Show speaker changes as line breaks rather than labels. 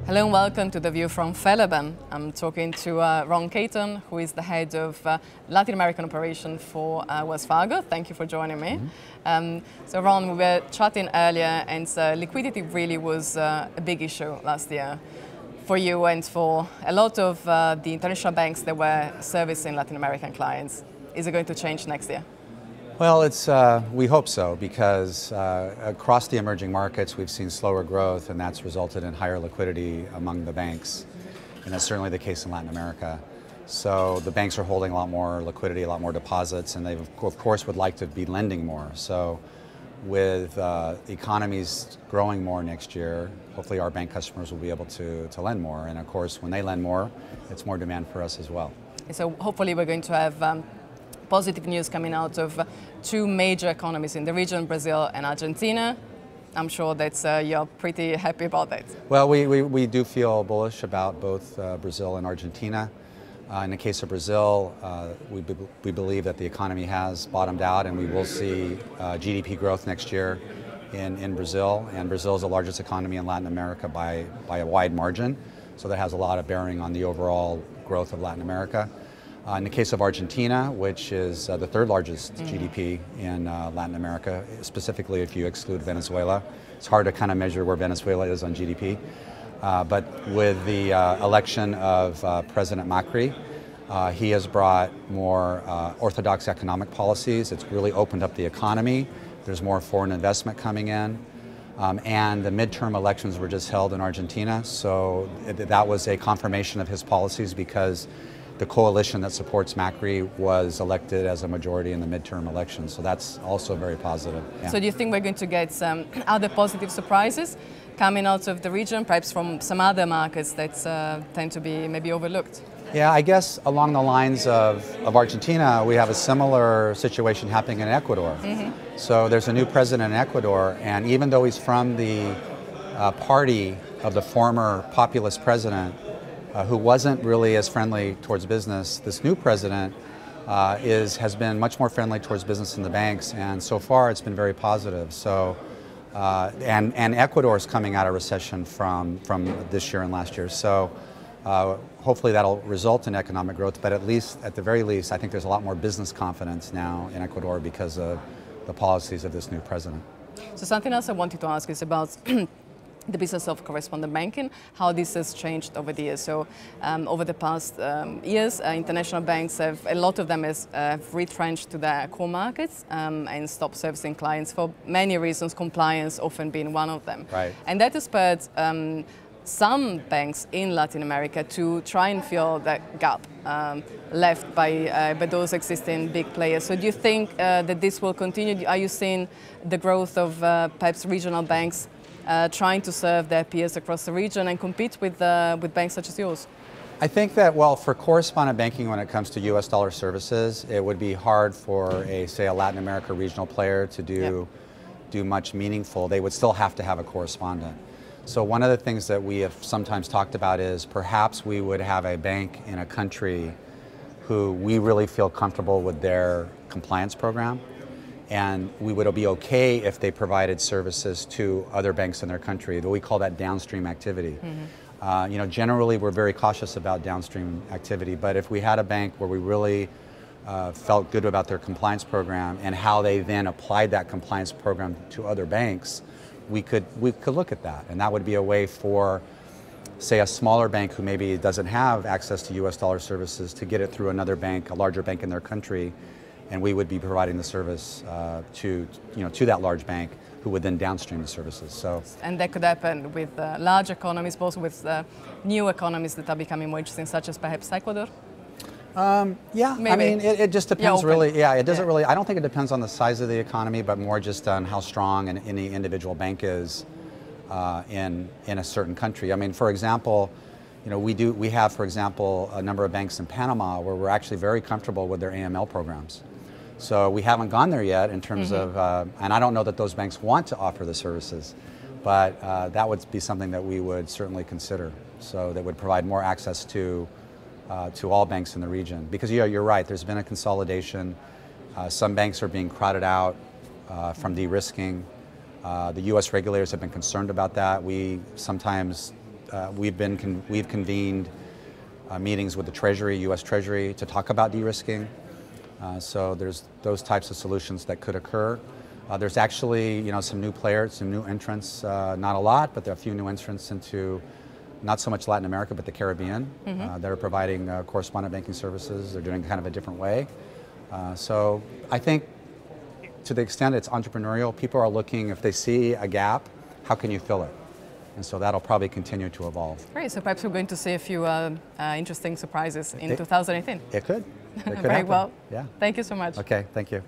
Hello and welcome to The View from Felaban. I'm talking to Ron Caton, who is the head of Latin American operation for Wells Fargo. Thank you for joining me. So Ron, we were chatting earlier, and liquidity really was a big issue last year for you and for a lot of the international banks that were servicing Latin American clients. Is it going to change next year?
Well, we hope so, because across the emerging markets we've seen slower growth, and that's resulted in higher liquidity among the banks, and that's certainly the case in Latin America. So the banks are holding a lot more liquidity, a lot more deposits, and they of course would like to be lending more. So with economies growing more next year, hopefully our bank customers will be able to lend more, and of course when they lend more, it's more demand for us as well.
So hopefully we're going to have positive news coming out of two major economies in the region, Brazil and Argentina. I'm sure that you're pretty happy about that.
Well, we do feel bullish about both Brazil and Argentina. In the case of Brazil, we believe that the economy has bottomed out, and we will see GDP growth next year in Brazil. And Brazil is the largest economy in Latin America by a wide margin, so that has a lot of bearing on the overall growth of Latin America. In the case of Argentina, which is the third largest GDP in Latin America, specifically if you exclude Venezuela. It's hard to kind of measure where Venezuela is on GDP. But with the election of President Macri, he has brought more orthodox economic policies. It's really opened up the economy. There's more foreign investment coming in. And the midterm elections were just held in Argentina, so that was a confirmation of his policies, because the coalition that supports Macri was elected as a majority in the midterm elections, so that's also very positive. Yeah.
So do you think we're going to get some other positive surprises coming out of the region, perhaps from some other markets that tend to be maybe overlooked?
Yeah, I guess along the lines of Argentina, we have a similar situation happening in Ecuador. So there's a new president in Ecuador, and even though he's from the party of the former populist president, who wasn't really as friendly towards business, this new president has been much more friendly towards business and the banks, and so far it's been very positive. So, and Ecuador is coming out of recession from this year and last year. So hopefully that'll result in economic growth, but at the very least, I think there's a lot more business confidence now in Ecuador because of the policies of this new president.
So something else I wanted to ask is about the business of correspondent banking, how this has changed over the years. So over the past years, international banks a lot of them have retrenched to their core markets and stopped servicing clients for many reasons, compliance often being one of them.
Right.
And that has spurred some banks in Latin America to try and fill that gap left by those existing big players. So do you think that this will continue? Are you seeing the growth of perhaps regional banks trying to serve their peers across the region and compete with banks such as yours?
I think that, well, for correspondent banking, when it comes to US dollar services, it would be hard for say a Latin America regional player to do much meaningful. They would still have to have a correspondent. So one of the things that we have sometimes talked about is perhaps we would have a bank in a country who we really feel comfortable with their compliance program, and we would be okay if they provided services to other banks in their country. We call that downstream activity. You know, generally we're very cautious about downstream activity, but if we had a bank where we really felt good about their compliance program and how they then applied that compliance program to other banks, we could look at that, and that would be a way for, say, a smaller bank who maybe doesn't have access to US dollar services to get it through another bank, a larger bank in their country, and we would be providing the service to that large bank, who would then downstream the services. So,
and that could happen with large economies, but also with new economies that are becoming more interesting, such as perhaps Ecuador.
Yeah, maybe. I mean, it just depends really. Yeah, it doesn't really. I don't think it depends on the size of the economy, but more just on how strong any individual bank is in a certain country. I mean, for example, you know, we have, for example, a number of banks in Panama where we're actually very comfortable with their AML programs. So we haven't gone there yet in terms of, and I don't know that those banks want to offer the services, but that would be something that we would certainly consider. So that would provide more access to all banks in the region. Because you're right, there's been a consolidation. Some banks are being crowded out from de-risking. The U.S. regulators have been concerned about that. We sometimes we've convened meetings with the Treasury, U.S. Treasury, to talk about de-risking. So there's those types of solutions that could occur. There's actually, some new players, some new entrants, not a lot, but there are a few new entrants into not so much Latin America, but the Caribbean, that are providing correspondent banking services. They're doing kind of a different way. So I think to the extent it's entrepreneurial, people are looking, if they see a gap, how can you fill it? And so that'll probably continue to evolve.
Great, so perhaps we're going to see a few interesting surprises in 2018.
It could. It could
Very
happen.
well.
Yeah.
Thank you so much.
Okay, thank you.